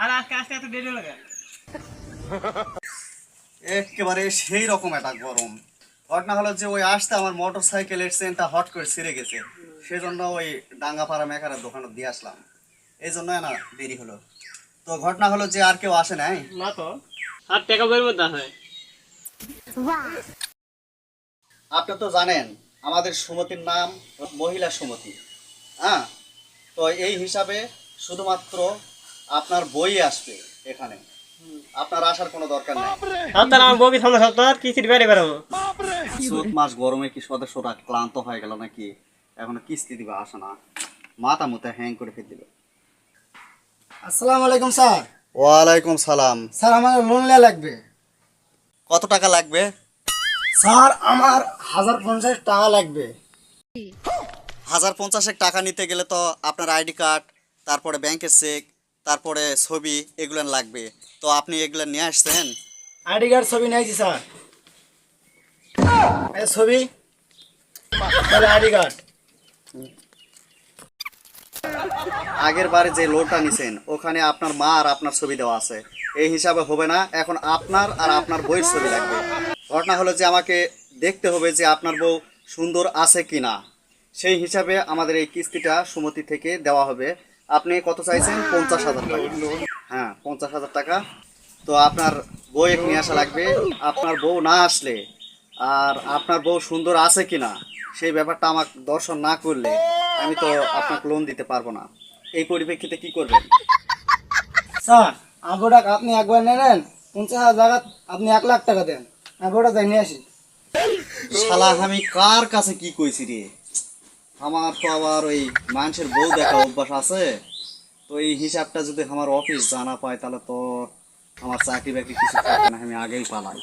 আর আজকে আজকে এত দেরি লাগে একেবারে সেই রকম একটা গরম। ঘটনা হলো যে ওই আসতে আমার মোটর সাইকেলের চেনটা হট করে ছিঁড়ে গেছে, সেজন্য ওই ডাঙ্গাপাড়া মেকারের দোকানে দিয়ে আসলাম, এই জন্য না দেরি হলো। তো ঘটনা হলো যে আর কেউ আসে নাই। না তো আর টাকা বের মধ্যে আছে। আপনি তো জানেন আমাদের সুমতির নাম মহিলা সুমতি, হ্যাঁ। তো এই হিসাবে শুধুমাত্র আপনার বই আসবে এখানে, আপনার আসার কোনো দরকার নেই। আপনার আমার বউকে সমস্যা তো আর কিস্তির বাইরে বেরোবো। চৈত মাস গরমে কি সদস্যরা ক্লান্ত হয়ে গেল নাকি, এখনো কিস্তি দিবে আসে না, মাথা মুথা হ্যাং করে ফেলে দিল। আসসালামু আলাইকুম স্যার। ওয়ালাইকুম সালাম। স্যার আমার লোন নেওয়া লাগবে। কত টাকা লাগবে? স্যার আমার 1050 টাকা লাগবে। 1050 টাকা নিতে গেলে তো আপনার আইডি কার্ড, তারপরে ব্যাংকের চেক, তারপরে ছবি এগুলো লাগবে। তো আপনি এগুলো নিয়ে আসছেন? আইডি কার্ড ছবি নিয়েছি স্যার। এই ছবি, তাহলে আইডি কার্ড। আগের বারে যে লোনটা নিছেন ওখানে আপনার মা আর আপনার ছবি দেওয়া আছে, এই হিসাবে হবে না, এখন আপনার আর আপনার বউয়ের ছবি লাগবে। ঘটনা হলো যে আমাকে দেখতে হবে যে আপনার বউ সুন্দর আছে কিনা, সেই হিসাবে আমাদের এই কিস্তিটা সুমতি থেকে দেওয়া হবে। আপনি কত চাইছেন? 50,000 টাকা। হ্যাঁ, 50,000 টাকা। তো আপনার বউ নিয়ে আসা লাগবে। আপনার বউ না আসলে আর আপনার বউ সুন্দর আছে কিনা সেই ব্যাপারটা আমাকে দর্শন না করলে আমি তো আপনাকে লোন দিতে পারবো না। এই পরিপ্রেক্ষিতে কি করবেন? স্যার আগোটা আপনি একবার নেন, 50,000 টাকা আপনি 1,00,000 টাকা দেন, আগোটা যাই নিয়ে আসি। শালা আমি কার কাছে কি কইছি রে, আমার তো আবার ওই মানুষের বউ দেখা অভ্যাস আছে। তো এই হিসাবটা যদি আমার অফিস জানা পায় তাহলে তো আমার চাকরি বাকরি কিছু থাকে না, আমি আগেই পালাই।